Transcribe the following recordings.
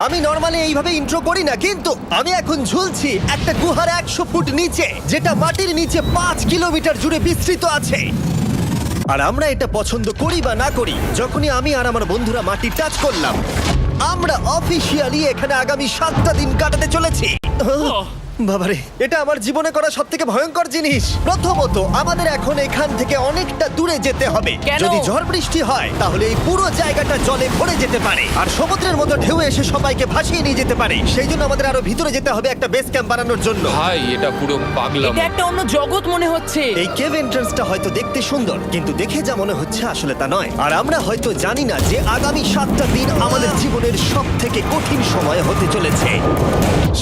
আমি নর্মালি এইভাবে ইন্ট্রো করি না, কিন্তু আমি এখন ঝুলছি একটা গুহার 100 ফুট নিচে, যেটা মাটির নিচে 5 কিলোমিটার জুড়ে বিস্তৃত আছে। আর আমরা এটা পছন্দ করি বা না করি, যখনই আমি আর আমার বন্ধুরা মাটি টাচ করলাম, আমরা অফিসিয়ালি এখানে আগামী 7টা দিন কাটাতে চলেছি। বাবারে, এটা আমার জীবনে করা সবথেকে ভয়ঙ্কর জিনিস। প্রথমত, আমাদের এখন এখান থেকে অনেকটা দূরে যেতে হবে। কেন? যদি ঝড় বৃষ্টি হয় তাহলে এই পুরো জায়গাটা জলে ভরে যেতে পারে, আর সমুদ্রের মতো ঢেউ এসে সবাইকে ভাসিয়ে নিয়ে যেতে পারে। সেই জন্য আমাদের আরো ভিতরে যেতে হবে একটা বেস ক্যাম্প বানানোর জন্য। ভাই এটা পুরো পাগলাম। এটা একটা অন্য জগৎ মনে হচ্ছে। এই কেভ এন্ট্রান্সটা হয়তো দেখতে সুন্দর, কিন্তু দেখে যা মনে হচ্ছে আসলে তা নয়। আর আমরা হয়তো জানি না যে আগামী 7টা দিন আমাদের জীবনের সব থেকে কঠিন সময় হতে চলেছে।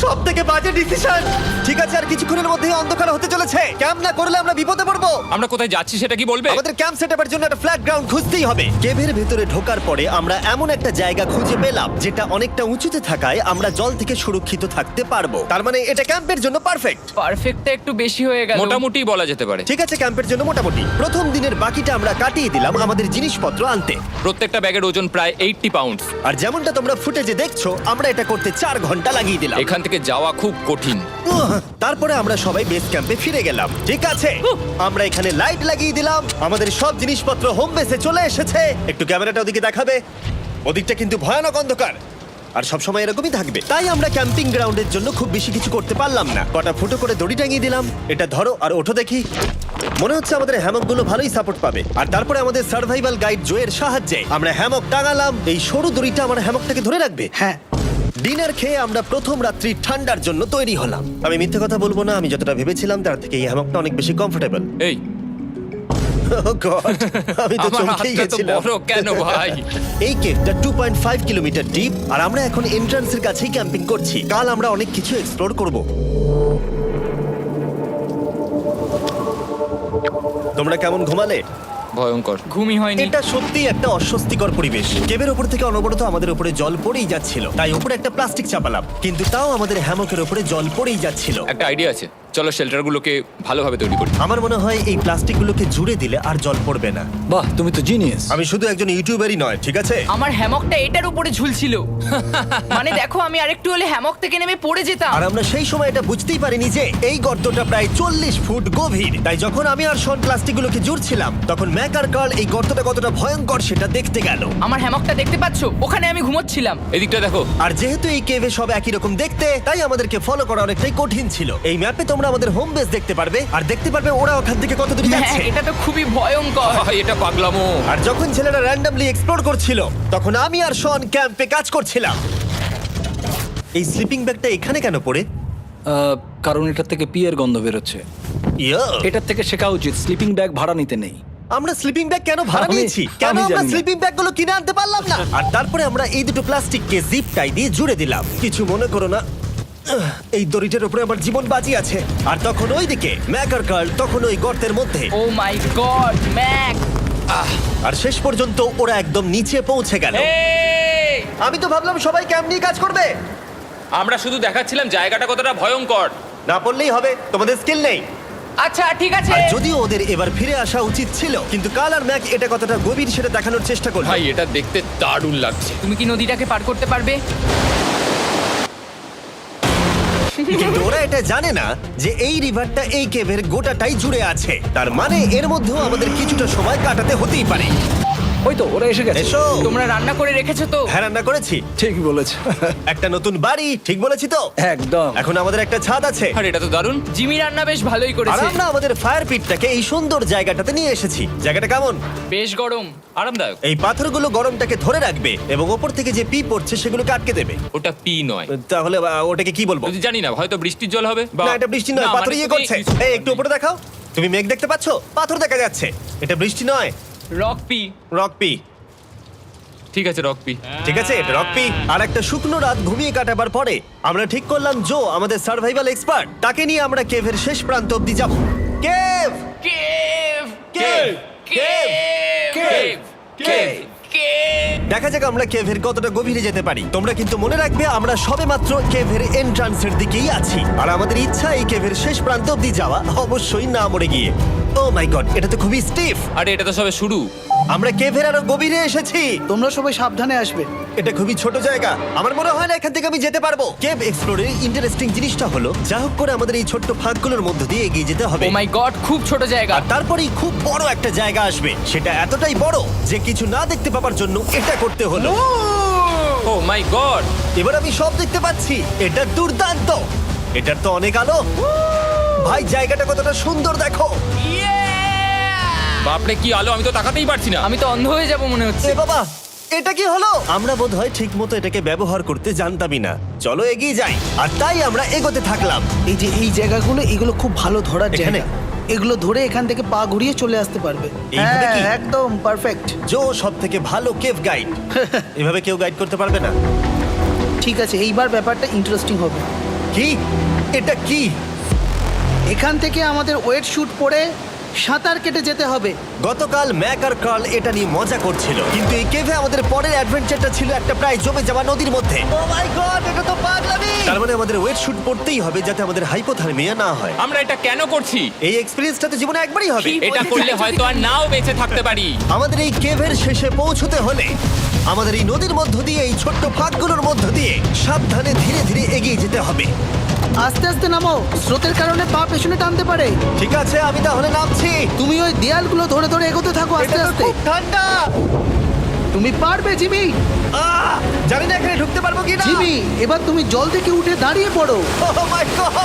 সব থেকে বাজে ডিসিশন। ঠিক আছে, আর কিছুক্ষণের মধ্যেই অন্ধকার হতে চলেছে। ক্যাম্প না করলে আমরা বিপদে পড়বো। আমরা কোথায় যাচ্ছি সেটা কি বলবে? আমাদের ক্যাম্প সেটআপের জন্য একটা ফ্ল্যাট গ্রাউন্ড খুঁজতেই হবে। কেভের ভেতরে ঢোকার পরে আমরা এমন একটা জায়গা খুঁজে পেলাম যেটা অনেকটা উঁচুতে থাকায় আমরা জল থেকে সুরক্ষিত থাকতে পারবো। তার মানে এটা ক্যাম্পের জন্য পারফেক্ট। পারফেক্টটা একটু বেশি হয়ে গেল। মোটামুটি বলা যেতে পারে। ঠিক আছে, ক্যাম্পের জন্য মোটামুটি। প্রথম দিনের বাকিটা আমরা কাটিয়ে দিলাম আমাদের জিনিসপত্র আনতে। প্রত্যেকটা ব্যাগের ওজন প্রায় 80 পাউন্ডস। আর যেমনটা তোমরা ফুটেজে দেখছো, আমরা এটা করতে 4 ঘন্টা লাগিয়ে দিলাম। এখান থেকে যাওয়া খুব কঠিন। তারপরে আমরা সবাই বেস ক্যাম্পে ফিরে গেলাম। ঠিক আছে, আমরা এখানে লাইট লাগিয়ে দিলাম। আমাদের সব জিনিসপত্র হোম বেসে চলে এসেছে। একটু ক্যামেরাটা ওদিকে দেখাবে? ওদিকটা কিন্তু ভয়ানক অন্ধকার, আর সবসময় এরকমই থাকবে। তাই আমরা ক্যাম্পিং গ্রাউন্ডের জন্য খুব বেশি কিছু করতে পারলাম না। কটা ফুটো করে দড়ি টাঙিয়ে দিলাম। এটা ধরো আর ওঠো দেখি। মনে হচ্ছে আমাদের হ্যামকগুলো ভালোই সাপোর্ট পাবে। আর তারপরে আমাদের সার্ভাইভাল গাইড জোয়ের সাহায্যে আমরা হ্যামক টাঙালাম। এই সরু দড়িটা আমার হ্যামকটাকে ধরে রাখবে। হ্যাঁ, ডিনার খেয়ে আমরা প্রথম রাত্রি ঠান্ডার জন্য তৈরি হলাম। আমি মিথ্যে কথা বলবো না, আমি যতটা ভেবেছিলাম তার থেকে এই হ্যামকটা অনেক বেশি কমফোর্টেবল। এই আমি তো আমার চমকেই হাতটা তো গেছিলাম। বড় কেন ভাই? এই কেভটা 2.5 কিলোমিটার ডিপ, আর আমরা এখন এন্ট্রান্সের কাছেই ক্যাম্পিং করছি। কাল আমরা অনেক কিছু এক্সপ্লোর করব। তোমরা কেমন ঘুমালে? ভয়ঙ্কর। ঘুমই হয়নি। এটা সত্যিই একটা অস্বস্তিকর পরিবেশ। কেবের উপর থেকে অনবরত আমাদের উপরে জল পড়েই যাচ্ছিল, তাই উপরে একটা প্লাস্টিক চাপালাম, কিন্তু তাও আমাদের হ্যামকের উপরে জল পড়েই যাচ্ছিল। একটা আইডিয়া আছে, চলো শেল্টারগুলোকে ভালোভাবে তৈরি করি। আমার মনে হয় এই প্লাস্টিকগুলোকে জুড়ে দিলে আর জল পড়বে না। বাহ, তুমি তো জিনিয়াস। আমি শুধু একজন ইউটিউবারই নয়, ঠিক আছে? আমার হ্যামকটা এটার উপরে ঝুলছিল। মানে দেখো, আমি আরেকটু হলে হ্যামক থেকে নেমে পড়ে যেতাম। আর আমরা সেই সময় এটা বুঝতেই পারিনি যে এই গর্তটা প্রায় 40 ফুট গভীর। তাই যখন আমি আর শন প্লাস্টিকগুলোকে জুড়ছিলাম, তখন ম্যাক আর কার্ল এই গর্তটা কতটা ভয়ঙ্কর সেটা দেখতে গেল। আমার হ্যামকটা দেখতে পাচ্ছো? ওখানে আমি ঘুমোচ্ছিলাম। এদিকটা দেখো। আর যেহেতু এই কেভে সব একই রকম দেখতে, তাই আমাদেরকে ফলো করা অনেকটাই কঠিন ছিল। এই ম্যাপে তোমরা আমাদের হোম বেস দেখতে পারবে, আর দেখতে পারবে ওরা ওখান থেকে কত দূর হ্যাঁ, যাচ্ছে। এটা তো খুবই ভয়ঙ্কর। ভাই এটা পাগলামো। আর যখন ছেলেরা র্যান্ডমলি এক্সপ্লোর করছিল, তখন আমি আর শন ক্যাম্পে কাজ করছিলাম। এই স্লিপিং ব্যাগটা এখানে কেন পড়ে? কারণ এটার থেকে পিয়ের গন্ধ বেরোচ্ছে। ইয়া, এটার থেকে শেখা উচিত স্লিপিং ব্যাগ ভাড়া নিতে নেই। আমরা স্লিপিং ব্যাগ কেন ভাড়া আমি- নিয়েছি? কেন আমি আমরা জানি না। স্লিপিং ব্যাগগুলো কিনে আনতে পারলাম না? আর তারপরে আমরা এই দুটো প্লাস্টিককে জিপ টাই দিয়ে জুড়ে দিলাম। কিছু মনে করো না, এই দড়িটার উপরে আমার জীবন বাজি আছে। আর তখন ওইদিকে ম্যাক আর কার্ল তখন ওই গর্তের মধ্যে। ও মাই গড, ম্যাক! আর শেষ পর্যন্ত ওরা একদম নিচে পৌঁছে গেল। এই! আমি তো ভাবলাম সবাই ক্যাম্প নিয়ে কাজ করবে। আমরা শুধু দেখাচ্ছিলাম জায়গাটা কতটা ভয়ঙ্কর। না পড়লেই হবে, তোমাদের স্কিল নেই। আচ্ছা ঠিক আছে। আর যদিও ওদের এবার ফিরে আসা উচিত ছিল, কিন্তু কাল আর ম্যাক এটা কতটা গভীর সেটা দেখানোর চেষ্টা করলো। ভাই এটা দেখতে দারুণ লাগছে। তুমি কি নদীটাকে পার করতে পারবে? কিন্তু ওরা এটা জানে না যে এই রিভারটা এই কেভের গোটাটাই জুড়ে আছে। তার মানে এর মধ্যেও আমাদের কিছুটা সময় কাটাতে হতেই পারে। ওই তো ওরা এসে গেছে। এসো। তোমরা রান্না করে রেখেছো তো? হ্যাঁ, রান্না করেছি। ঠিক বলেছ। একটা নতুন বাড়ি, ঠিক বলেছি তো? একদম। এখন আমাদের একটা ছাদ আছে। আর এটা তো দারুণ। জিমি রান্না বেশ ভালোই আর করেছে। আমরা আমাদের ফায়ার পিটটাকে এই সুন্দর জায়গাটাতে নিয়ে এসেছি। জায়গাটা কেমন? বেশ গরম। আরামদায়ক। এই পাথরগুলো গরমটাকে ধরে রাখবে এবং ওপর থেকে যে পি পড়ছে সেগুলোকে আটকে দেবে। ওটা পি নয়। তাহলে ওটাকে কি বলবো? যদি জানি না, হয়তো বৃষ্টির জল হবে বা না, এটা বৃষ্টি নয়, না, পাথর মানে ইয়ে তুমি- করছে। এই একটু উপরে দেখাও। তুমি মেঘ দেখতে পাচ্ছো? পাথর দেখা যাচ্ছে। এটা বৃষ্টি নয়, রক পি। Rock P. ঠিক আছে, রক পি। ঠিক আছে, এটা রক পি। আর একটা শুকনো রাত ঘুমিয়ে কাটাবার পরে আমরা ঠিক করলাম জো আমাদের সার্ভাইভাল এক্সপার্ট, তাকে নিয়ে আমরা কেভের শেষ প্রান্ত অব্দি যাব। Cave, cave! Cave, cave, cave! Cave. Cave! দেখা যাক আমরা কেভের কতটা গভীরে যেতে পারি। তোমরা কিন্তু মনে রাখবে আমরা সবেমাত্র কেভের এন্ট্রান্সের দিকেই আছি, আর আমাদের ইচ্ছা এই কেভের শেষ প্রান্ত অব্দি যাওয়া, অবশ্যই না মরে গিয়ে। ও মাই গড, এটা তো খুবই স্টিফ। আরে এটা তো সবে শুরু। আমরা কেভের আরো গভীরে এসেছি। তোমরা সবাই সাবধানে আসবে। এটা খুবই ছোট জায়গা, আমার মনে হয় না এখান থেকে আমি যেতে পারবো। কেভ এক্সপ্লোরের ইন্টারেস্টিং জিনিসটা হলো যা হোক করে আমাদের এই ছোট্ট ফাঁকগুলোর মধ্য দিয়ে এগিয়ে যেতে হবে, ও মাই গড, খুব ছোট জায়গা। আর তারপরেই খুব বড় একটা জায়গা আসবে, সেটা এতটাই বড় যে কিছু না দেখতে পাওয়ার জন্য এটা করতে হলো। ও মাই গড! এবার আমি সব দেখতে পাচ্ছি, এটা দুর্দান্ত। এটার তো অনেক আলো। ভাই জায়গাটা কতটা সুন্দর দেখো। বাপরে কি আলো, আমি তো তাকাতেই পারছি না। আমি তো অন্ধ হয়ে যাব মনে হচ্ছে। এ বাবা, এটা কি হলো? আমরা বোধহয় ঠিক মতো এটাকে ব্যবহার করতে জানতামই না। চলো এগিয়ে যাই। আর তাই আমরা এগোতে থাকলাম। এই যে এই জায়গাগুলো, এগুলো খুব ভালো ধরার এখানে? জায়গা। এগুলো ধরে এখান থেকে পা ঘুরিয়ে চলে আসতে পারবে। এইভাবে কি? হ্যাঁ, একদম পারফেক্ট। জো সব থেকে ভালো কেভ গাইড। এভাবে কেউ গাইড করতে পারবে না। ঠিক আছে, এইবার ব্যাপারটা ইন্টারেস্টিং হবে। কি? এটা কি? এখান থেকে আমাদের ওয়েট শুট পরে সাঁতার কেটে যেতে হবে। গতকাল ম্যাক আর কার্ল এটা নিয়ে মজা করছিল, কিন্তু এই কেভে আমাদের পরের অ্যাডভেঞ্চারটা ছিল একটা প্রায় জমে যাওয়া নদীর মধ্যে। ও মাই গড, এটা তো পাগলামি! তার মানে আমাদের ওয়েট শুট পড়তেই হবে যাতে আমাদের হাইপোথার্মিয়া না হয়। আমরা এটা কেন করছি? এই এক্সপেরিয়েন্সটা তো জীবনে একবারই হবে। এটা করলে হয়তো আর নাও বেঁচে থাকতে পারি। আমাদের এই কেভের শেষে পৌঁছতে হলে আমাদের এই নদীর মধ্য দিয়ে, এই ছোট্ট ফাঁকগুলোর মধ্য দিয়ে সাবধানে ধীরে ধীরে এগিয়ে যেতে হবে। আস্তে আস্তে নামো, স্রোতের কারণে পা পেছনে টানতে পারে। ঠিক আছে, আমি তাহলে নামছি। তুমি ওই দেয়ালগুলো ধরে ধরে এগোতে থাকো আস্তে এটা তো আস্তে। খুব ঠান্ডা। তুমি পারবে জিমি। জানি না এখানে ঢুকতে পারবো কি না। জিমি, এবার তুমি জল থেকে উঠে দাঁড়িয়ে পড়ো।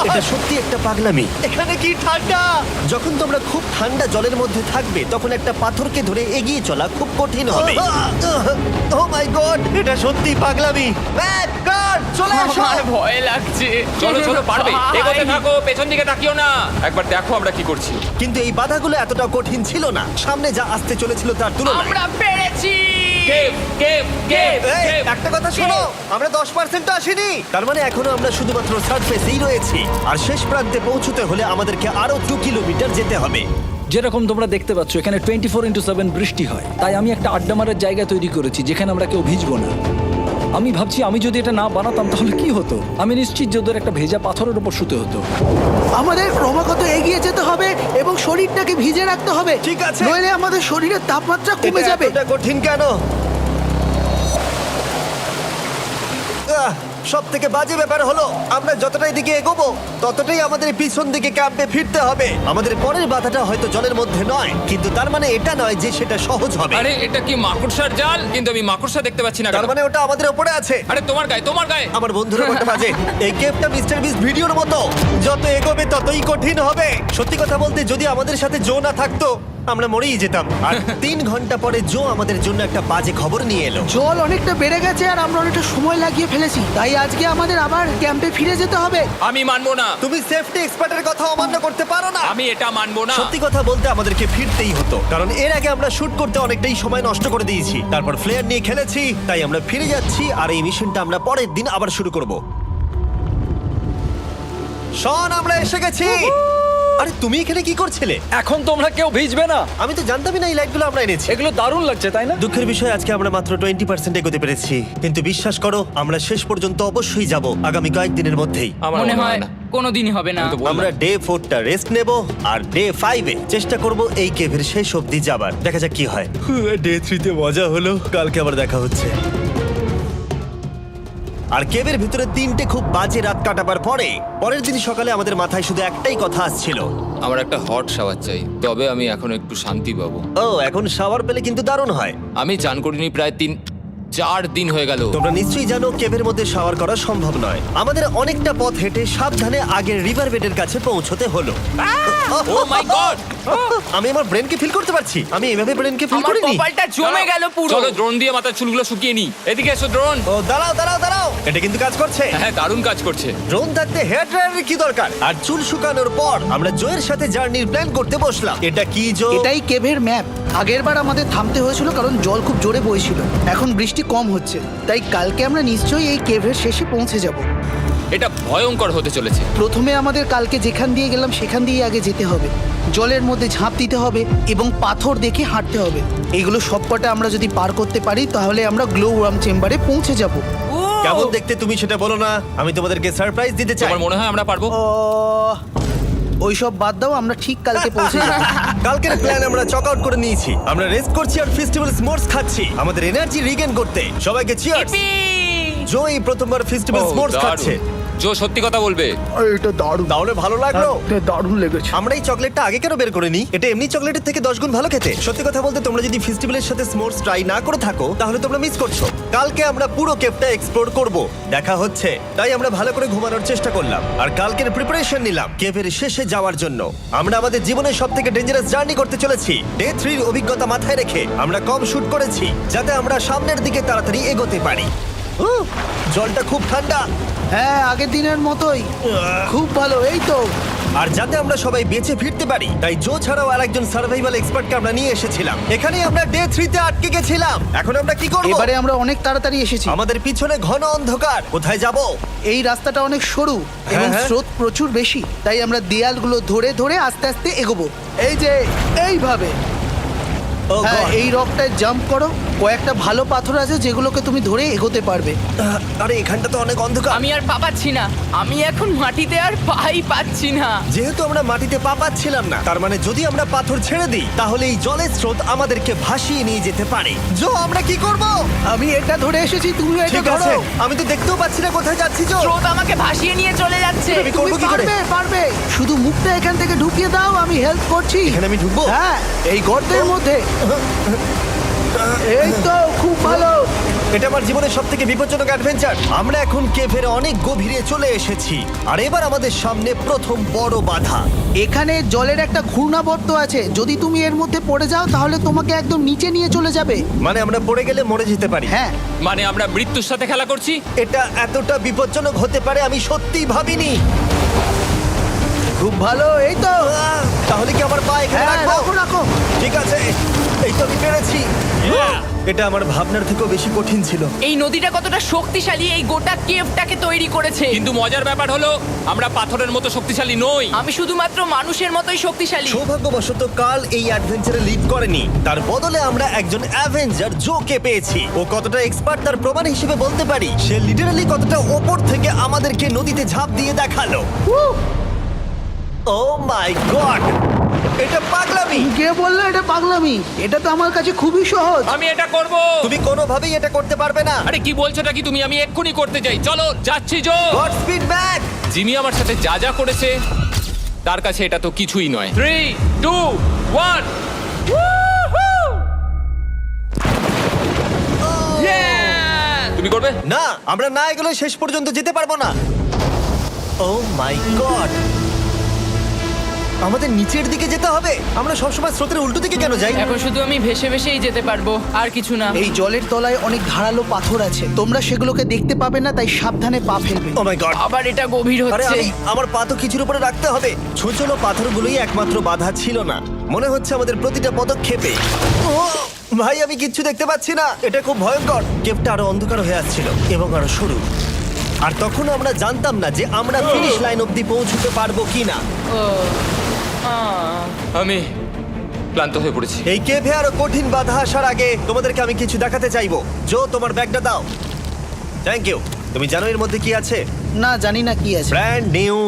এটা সত্যি একটা পাগলামি। এখানে কি ঠান্ডা! যখন তোমরা খুব ঠান্ডা জলের মধ্যে থাকবে তখন একটা পাথরকে ধরে এগিয়ে চলা খুব কঠিন হবে। ও মাই গড, এটা সত্যি পাগলামি। ম্যাক, গড, চলে আসো। আমার ভয় লাগছে। চলো চলো, পারবে। এগোতে থাকো, পেছন দিকে তাকিও না। একবার দেখো আমরা কি করছি। কিন্তু এই বাধাগুলো এতটা কঠিন ছিল না সামনে যা আসতে চলেছিল তার তুলনায়। আমরা পেরেছি। কেভ কেভ কেভ এই, কেভ। একটা কথা শোনো, আমরা 10% আসিনি। তার মানে এখনো আমরা শুধুমাত্র সার্ফেসেই রয়েছি, আর শেষ প্রান্তে পৌঁছতে হলে আমাদেরকে আরো 2 কিলোমিটার যেতে হবে। যেরকম তোমরা দেখতে পাচ্ছ এখানে 24/7 বৃষ্টি হয়, তাই আমি একটা আড্ডা মারার জায়গা তৈরি করেছি যেখানে আমরা কেউ ভিজবো না। আমি ভাবছি আমি যদি এটা না বানাতাম তাহলে কি হতো। আমি নিশ্চিত যে ওদের একটা ভেজা পাথরের উপর শুতে হতো। আমাদের ক্রমাগত এগিয়ে যেতে হবে এবং শরীরটাকে ভিজে রাখতে হবে। ঠিক আছে। নইলে আমাদের শরীরের তাপমাত্রা কমে এটা যাবে। এতটা কঠিন কেন? সব থেকে বাজে ব্যাপার হলো আমরা যতটাই দিকে এগোবো ততটাই আমাদের পিছন দিকে ক্যাম্পে ফিরতে হবে। আমাদের পরের বাধাটা হয়তো জলের মধ্যে নয়, কিন্তু তার মানে এটা নয় যে সেটা সহজ হবে। আরে এটা কি মাকড়সার জাল? কিন্তু আমি মাকড়সা দেখতে পাচ্ছি না কেন? তার মানে ওটা আমাদের উপরে আছে। আরে তোমার গায়ে, তোমার গায়ে। আমার বন্ধুরা বলতে বাজে। এই গেমটা মিস্টার বিস্ট ভিডিওর মতো, যত এগোবে ততই কঠিন হবে। সত্যি কথা বলতে যদি আমাদের সাথে জো না থাকতো আমরা মরেই যেতাম। আর 3 ঘন্টা পরে জো আমাদের জন্য একটা বাজে খবর নিয়ে এলো। জল অনেকটা বেড়ে গেছে আর আমরা অনেকটা সময় লাগিয়ে ফেলেছি, তাই আজকে আমাদের আবার ক্যাম্পে ফিরে যেতে হবে। আমি মানবো না। তুমি সেফটি এক্সপার্টের কথা অমান্য করতে পারো না। আমি এটা মানবো না। সত্যি কথা বলতে আমাদেরকে ফিরতেই হতো, কারণ এর আগে আমরা শুট করতে অনেকটাই সময় নষ্ট করে দিয়েছি। তারপর ফ্লেয়ার নিয়ে খেলেছি, তাই আমরা ফিরে যাচ্ছি আর এই মিশনটা আমরা পরের দিন আবার শুরু করব। শন, আমরা এসে গেছি। আরে তুমি এখানে কি করছিলে? এখন তোমরা কেউ ভিজবে না। আমি তো জানতামই না এই লাইটগুলো আমরা এনেছি। এগুলো দারুণ লাগছে তাই না? দুঃখের বিষয় আজকে আমরা মাত্র 20% এগোতে পেরেছি, কিন্তু বিশ্বাস করো আমরা শেষ পর্যন্ত অবশ্যই যাব আগামী কয়েকদিনের মধ্যেই। আমার মনে হয় না। কোনোদিনই হবে না। আমি তো বললাম। আমরা ডে 4টা রেস্ট নেব আর ডে 5 এ চেষ্টা করব এই কেভের শেষ অবধি যাবার। দেখা যাক কি হয়। ডে 3 তে মজা হলো, কালকে আবার দেখা হচ্ছে। আর কেভের ভিতরে 3টে খুব বাজে রাত কাটাবার পরে পরের দিন সকালে আমাদের মাথায় শুধু একটাই কথা আসছিল। আমার একটা হট শাওয়ার চাই, তবে আমি এখন একটু শান্তি পাবো। ও, এখন শাওয়ার পেলে কিন্তু দারুণ হয়। আমি চান করিনি প্রায় 3-4 দিন হয়ে গেল। তোমরা নিশ্চয়ই জানো কেভের মধ্যে শাওয়ার করা সম্ভব নয়। আমাদের অনেকটা পথ হেঁটে সাবধানে আগের রিভার বেডের কাছে পৌঁছতে হলো। ও মাই গড! আমি আমার ব্রেনকে ফিল করতে পারছি। আমি এভাবে ব্রেনকে ফিল আমার করিনি। কপালটা জমে গেল পুরো। চলো ড্রোন দিয়ে মাথার চুলগুলো শুকিয়ে নি। এদিকে এসো ড্রোন। ও দাঁড়াও দাঁড়াও দাঁড়াও, এটা কিন্তু কাজ করছে। হ্যাঁ, দারুণ কাজ করছে। ড্রোন থাকতে হেয়ার ড্রায়ারের কি দরকার? আর চুল শুকানোর পর আমরা জোয়ের সাথে জার্নির প্ল্যান করতে বসলাম। এটা কি জো? এটাই কেভের ম্যাপ। আগেরবার আমাদের থামতে হয়েছিল কারণ জল খুব জোরে বইছিল। এখন বৃষ্টি কম হচ্ছে, তাই কালকে আমরা নিশ্চয়ই এই কেভের শেষে পৌঁছে যাব। এটা ভয়ঙ্কর হতে চলেছে। প্রথমে আমাদের কালকে যেখান দিয়ে গেলাম সেখান দিয়ে আগে যেতে হবে। জলের মধ্যে ঝাঁপ দিতে হবে এবং পাথর দেখে হাঁটতে হবে। এগুলো সবকটা আমরা যদি পার করতে পারি তাহলে আমরা গ্লো ওয়ার্ম চেম্বারে পৌঁছে যাব। কেমন দেখতে তুমি সেটা বলো না, আমি তোমাদেরকে সারপ্রাইজ দিতে চাই। তোমার মনে হয় আমরা পারবো? ওইসব বাদ দাও, আমরা ঠিক কালকে পৌঁছে যাব। কালকের প্ল্যান আমরা চক আউট করে নিয়েছি। আমরা রেস্ট করছি আর ফেস্টিভ্যাল স্মোর্স খাচ্ছি আমাদের এনার্জি রিগেন করতে। সবাইকে চিয়ার্স। Yippee! জো এই প্রথমবার ফেস্টিভ্যাল ও, স্মোর্স দারুণ। খাচ্ছে। জো সত্যি কথা বলবে। এটা দারুণ, তাহলে ভালো লাগলো? দারুণ লেগেছে। আমরা এই চকলেটটা আগে কেন বের করিনি? এটা এমনি চকলেটের থেকে 10 গুণ ভালো খেতে। সত্যি কথা বলতে তোমরা যদি ফেস্টিভ্যালের সাথে স্মোর্স ট্রাই না করে থাকো তাহলে তোমরা মিস করছো। কালকে আমরা পুরো কেভটা এক্সপ্লোর করব, দেখা হচ্ছে। তাই আমরা ভালো করে ঘুমানোর চেষ্টা করলাম আর কালকের প্রিপারেশন নিলাম কেভের শেষে যাওয়ার জন্য। আমরা আমাদের জীবনের সবথেকে ডেঞ্জারাস জার্নি করতে চলেছি। ডে 3 এর অভিজ্ঞতা মাথায় রেখে আমরা কম শুট করেছি যাতে আমরা সামনের দিকে তাড়াতাড়ি এগোতে পারি। জলটা খুব ঠান্ডা হ্যাঁ, আগের দিনের মতোই খুব ভালো। এই তো আর যাতে আমরা সবাই বেঁচে ফিরতে পারি তাই জো ছাড়াও আরেকজন সার্ভাইভাল এক্সপার্টকে আমরা নিয়ে এসেছিলাম। এখানেই আমরা ডে 3 তে আটকে গেছিলাম। এখন আমরা কি করব? এবারে আমরা অনেক তাড়াতাড়ি এসেছি। আমাদের পিছনে ঘন অন্ধকার, কোথায় যাব? এই রাস্তাটা অনেক সরু এবং হ্যাঁ। স্রোত প্রচুর বেশি, তাই আমরা দেয়ালগুলো ধরে ধরে আস্তে আস্তে এগোবো। এই যে এইভাবে। ও হ্যাঁ, God! এই রকটায় জাম্প করো। কয়েকটা ভালো পাথর আছে যেগুলোকে তুমি ধরে এগোতে পারবে। আরে এখানটা তো অনেক অন্ধকার। আমি আর পা পাচ্ছি না, আমি এখন মাটিতে আর পাই পাচ্ছি না। যেহেতু আমরা মাটিতে পা পাচ্ছিলাম না, তার মানে যদি আমরা পাথর ছেড়ে দিই তাহলে এই জলের স্রোত আমাদেরকে ভাসিয়ে নিয়ে যেতে পারে। জো, আমরা কি করব? আমি এটা ধরে এসেছি, তুমি এটা ঠিক ধরো। আছে, আমি তো দেখতেও পাচ্ছি না কোথায় যাচ্ছি। জো, স্রোত আমাকে ভাসিয়ে নিয়ে চলে যাচ্ছে। আমি তুমি করবো কি করে? পারবে, পারবে। শুধু মুখটা এখান থেকে ঢুকিয়ে দাও, আমি হেল্প করছি। এখানে আমি ঢুকবো? হ্যাঁ, এই গর্তের মধ্যে। এই তো খুব ভালো। এটা আমার জীবনের সবথেকে বিপজ্জনক অ্যাডভেঞ্চার। আমরা এখন কেভের অনেক গভীরে চলে এসেছি আর এবার আমাদের সামনে প্রথম বড় বাধা। এখানে জলের একটা ঘূর্ণাবর্ত আছে, যদি তুমি এর মধ্যে পড়ে যাও তাহলে তোমাকে একদম নিচে নিয়ে চলে যাবে। মানে আমরা পড়ে গেলে মরে যেতে পারি। হ্যাঁ, মানে আমরা মৃত্যুর সাথে খেলা করছি। এটা এতটা বিপজ্জনক হতে পারে আমি সত্যিই ভাবিনি। খুব ভালো। এই তো। তাহলে কি আমার পা এখানে হ্যাঁ, রাখবো? রাখো রাখো। ঠিক আছে, এই তো আমি পেরেছি। এটা আমার ভাবনার থেকেও বেশি কঠিন ছিল। এই নদীটা কতটা শক্তিশালী এই গোটা কেভটাকে তৈরি করেছে। কিন্তু মজার ব্যাপার হলো আমরা পাথরের মতো শক্তিশালী নই। আমি শুধুমাত্র মানুষের মতোই শক্তিশালী। সৌভাগ্যবশত কাল এই অ্যাডভেঞ্চারে লিড করেনি, তার বদলে আমরা একজন অ্যাভেঞ্জার জোকে পেয়েছি। ও কতটা এক্সপার্ট তার প্রমাণ হিসেবে বলতে পারি। সে লিটারালি কতটা ওপর থেকে আমাদেরকে নদীতে ঝাঁপ দিয়ে দেখালো। ও মাই গড, এটা পাগলামি। কে বললো এটা পাগলামি? এটা তো আমার কাছে খুবই সহজ। আমি এটা করব। তুমি কোনোভাবেই এটা করতে পারবে না। আরে কি বলছোটা কি তুমি? আমি এক্ষুনি করতে চাই। চলো যাচ্ছি Joe. Godspeed back. Jimmy আমার সাথে যা যা করেছে তার কাছে এটা তো কিছুই নয়। 3, 2, 1। তুমি করবে? না, আমরা না এগুলো শেষ পর্যন্ত যেতে পারবো না। ও মাই গড, আমাদের নিচের দিকে যেতে হবে। আমরা সবসময় স্রোতের উল্টো দিকে কেন যাই? এখন শুধু আমি ভেসে ভেসেই যেতে পারবো, আর কিছু না। এই জলের তলায় অনেক ধারালো পাথর আছে, তোমরা সেগুলোকে দেখতে পাবে না, তাই সাবধানে পা ফেলবে। ও মাই গড, আবার এটা গভীর আরে হচ্ছে। আমার পা তো কিছুর উপরে রাখতে হবে। ছোট পাথরগুলোই একমাত্র বাধা ছিল না, মনে হচ্ছে আমাদের প্রতিটা পদক্ষেপে। ও ভাই, আমি কিচ্ছু দেখতে পাচ্ছি না। এটা খুব ভয়ঙ্কর। কেভটা আরো অন্ধকার হয়ে আসছিল এবং আরো সরু। আর তখন আমরা জানতাম না যে আমরা ফিনিশ লাইন অবধি পৌঁছতে পারবো কিনা। আমি ক্লান্ত হয়ে পড়েছি। এই কেভে আরো কঠিন বাধা আসার আগে তোমাদেরকে আমি কিছু দেখাতে চাইবো। জো, তোমার ব্যাগটা দাও। Thank you. তুমি জানো এর মধ্যে কি আছে? না, জানি না কি আছে। Brand new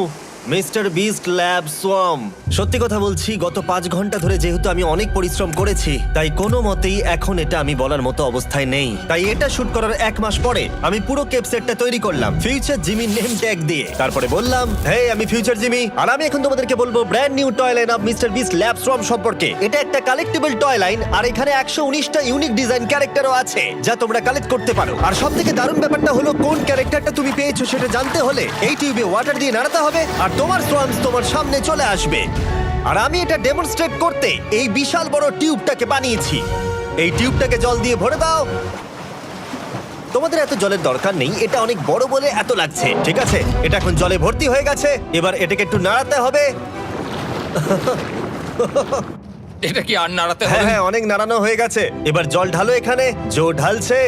mister beast lab swamp. সত্যি কথা বলছি, গত 5 ঘন্টা ধরে যেহেতু আমি অনেক পরিশ্রম করেছি, তাই কোনো মতেই এখন এটা আমি বলার মতো অবস্থায় নেই। তাই এটা শুট করার 1 মাস পরে আমি পুরো কেপ সেটটা তৈরি করলাম ফিউচার জিমি নেম ট্যাগ দিয়ে। তারপরে বললাম, হে, আমি ফিউচার জিমি, আর আমি এখন তোমাদেরকে বলবো brand new toy line of mister beast lab swamp সম্পর্কে। এটা একটা কালেক্টিবল টয় লাইন, আর এখানে 119টা ইউনিক ডিজাইন ক্যারেক্টারও আছে যা তোমরা কালেক্ট করতে পারো। আর সবথেকে দারুণ ব্যাপারটা হলো, কোন ক্যারেক্টারটা তুমি পেয়েছো সেটা জানতে হলে এই টিউবে ওয়াটার দিয়ে নাড়াতে হবে আর তোমার সোয়ামস তোমার সামনে চলে আসবে। আর আমি এটা ডেমনস্ট্রেট করতে এই বিশাল বড় টিউবটাকে বানিয়েছি। এই টিউবটাকে জল দিয়ে ভরে দাও। তোমাদের এত জলের দরকার নেই, এটা অনেক বড় বলে এত লাগছে। ঠিক আছে, এটা এখন জলে ভর্তি হয়ে গেছে। এবার এটাকে একটু নাড়াতে হবে। এটা কি আর নাড়াতে হ্যাঁ হবে? হ্যাঁ, অনেক নাড়ানো হয়ে গেছে। এবার জল ঢালো এখানে। জো ঢালছে।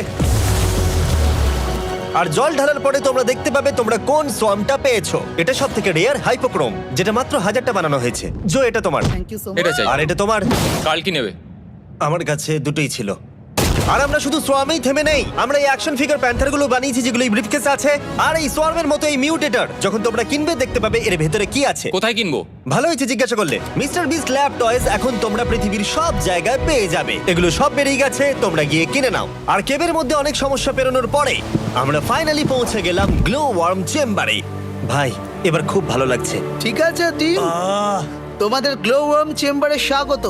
আর জল ঢালার পরে তোমরা দেখতে পাবে তোমরা কোন সোয়ামটা পেয়েছো। এটা সব থেকে রেয়ার হাইপোক্রোম, যেটা মাত্র 1000টা বানানো হয়েছে। জো, এটা তোমার। Thank you so much. এটা চাই। আর এটা তোমার। কাল কি নেবে? আমার কাছে দুটোই ছিল। আর আমরা শুধু সোয়ামেই থেমে নেই, আমরা এই অ্যাকশন ফিগার প্যান্থার গুলো বানিয়েছি যেগুলো এই ব্রিফকেসে আছে, আর এই সোয়ার্মের মতো এই মিউটেটর। যখন তোমরা কিনবে দেখতে পাবে এর ভেতরে কি আছে। কোথায় কিনবো? ভালো হয়েছে জিজ্ঞাসা করলে। মিস্টার বিস্ট ল্যাব টয়েস এখন তোমরা পৃথিবীর সব জায়গায় পেয়ে যাবে। এগুলো সব বেরিয়ে গেছে, তোমরা গিয়ে কিনে নাও। আর কেবের মধ্যে অনেক সমস্যা পেরোনোর পরে আমরা ফাইনালি পৌঁছে গেলাম গ্লো ওয়ার্ম চেম্বারে। ভাই এবার খুব ভালো লাগছে। ঠিক আছে টিম, তোমাদের গ্লো ওয়ার্ম চেম্বারে স্বাগত।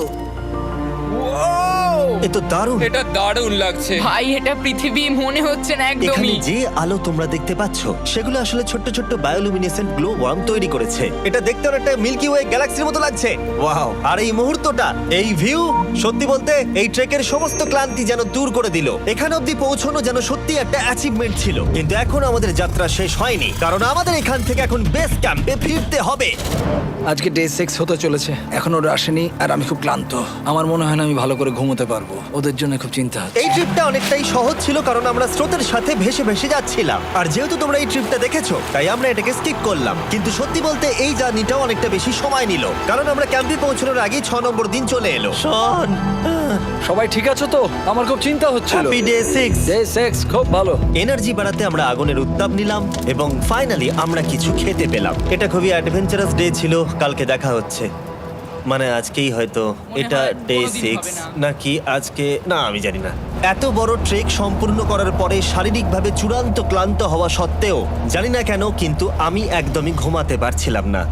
এ তো দারুণ। এটা দারুণ লাগছে। ভাই এটা পৃথিবী মনে হচ্ছে না এখানে একদমই। যে আলো তোমরা দেখতে পাচ্ছ সেগুলো আসলে ছোট্ট ছোট্ট বায়োলুমিনেসেন্ট গ্লো ওয়ার্ম তৈরি করেছে। এটা দেখতে অনেকটা মিল্কি ওয়ে গ্যালাক্সির মতো লাগছে। ওয়াও! আর এই মুহূর্তটা, এই ভিউ, সত্যি বলতে এই ট্রেকের সমস্ত ক্লান্তি যেন দূর করে দিল। এখান অবধি পৌঁছানো যেন সত্যি একটা অ্যাচিভমেন্ট ছিল। কিন্তু এখন আমাদের যাত্রা শেষ হয়নি, কারণ আমাদের এখান থেকে এখন বেস ক্যাম্পে ফিরতে হবে। আজকে ডে 6 হতে চলেছে, এখনো ওরা আসেনি আর আমি খুব ক্লান্ত। আমার মনে হয় না আমি ভালো করে ঘুমোতে পারবো, ওদের জন্য খুব চিন্তা হচ্ছে। এই ট্রিপটা অনেকটাই সহজ ছিল কারণ আমরা স্রোতের সাথে ভেসে ভেসে যাচ্ছিলাম। আর যেহেতু তোমরা এই ট্রিপটা দেখেছো তাই আমরা এটাকে স্কিপ করলাম। কিন্তু সত্যি বলতে এই জার্নিটাও অনেকটা বেশি সময় নিল, কারণ আমরা ক্যাম্পে পৌঁছানোর আগেই 6 নম্বর দিন চলে এলো। শন, সবাই ঠিক আছো তো? আমার খুব চিন্তা হচ্ছিল। Happy day 6। ডে 6 খুব ভালো। এনার্জি বাড়াতে আমরা আগুনের উত্তাপ নিলাম এবং ফাইনালি আমরা কিছু খেতে পেলাম। এটা খুবই অ্যাডভেঞ্চারাস ডে ছিল। কালকে দেখা হচ্ছে, মানে আজকেই হয়তো। এটা হয় ডে কোনোদিন 6 হবে না। নাকি আজকে, না আমি জানি না। এত বড় ট্রেক সম্পূর্ণ করার পরে শারীরিকভাবে চূড়ান্ত ক্লান্ত হওয়া সত্ত্বেও জানি না কেন কিন্তু আমি একদমই ঘুমাতে পারছিলাম না।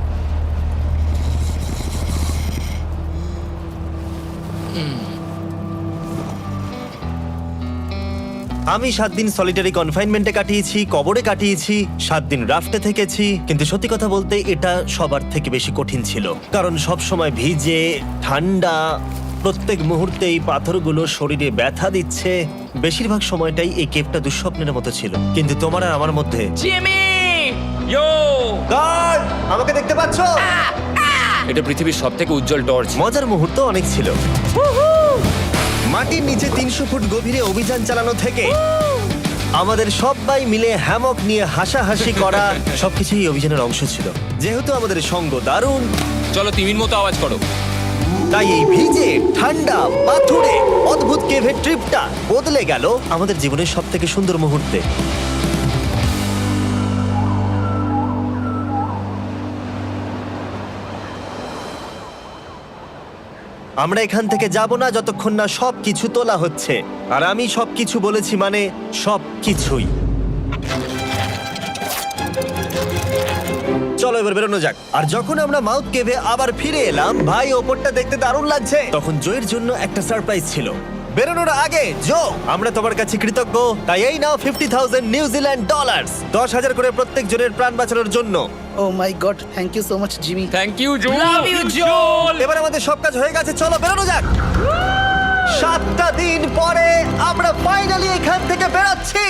আমি 7 দিন সলিটারি কনফাইনমেন্টে কাটিয়েছি, কবরে কাটিয়েছি, 7 দিন রাফটে থেকেছি। কিন্তু সত্যি কথা বলতে এটা সবার থেকে বেশি কঠিন ছিল, কারণ সব সময় ভিজে, ঠান্ডা, প্রত্যেক মুহূর্তে এই পাথরগুলো শরীরে ব্যথা দিচ্ছে। বেশিরভাগ সময়টাই এই কেভটা দুঃস্বপ্নের মতো ছিল। কিন্তু তোমার আর আমার মধ্যে জিমি! ইয়ো! গার্ড, আমাকে দেখতে পাচ্ছো? এটা পৃথিবীর সবথেকে উজ্জ্বল টর্চ। মজার মুহূর্ত অনেক ছিল। মাটির নিচে 300 ফুট গভীরে অভিযান চালানো থেকে আমাদের সবাই মিলে হ্যামক নিয়ে হাসাহাসি করা সবকিছুই এই অভিযানের অংশ ছিল। যেহেতু আমাদের সঙ্গ দারুণ, চলো তিমির মতো আওয়াজ করো। তাই এই ভিজে, ঠান্ডা, পাথুরে অদ্ভুত কেভের ট্রিপটা বদলে গেল আমাদের জীবনের সব থেকে সুন্দর মুহূর্তে। আমরা এখান থেকে যাব না যতক্ষণ না সবকিছু তোলা হচ্ছে। আর আমি সবকিছু বলেছি মানে সবকিছুই। চলো এবার বেরোনো যাক। আর যখন আমরা মাউথ কেভে আবার ফিরে এলাম, ভাই ওপরটা দেখতে দারুণ লাগছে। তখন জয়ের জন্য একটা সারপ্রাইজ ছিল। বেরোনোর আগে জো, আমরা তোমার কাছে কৃতজ্ঞ। তাই এই নাও 50,000 নিউজিল্যান্ড ডলার্স, 10,000 করে প্রত্যেক জনের প্রাণ বাঁচানোর জন্য। Oh my God, thank you so much Jimmy. Thank you Joe. Love you, Joel! এবার আমাদের সব কাজ হয়ে গেছে, চলো বেরোনো যাক। 7টা দিন পরে আমরা ফাইনালি এখান থেকে বেরোচ্ছি।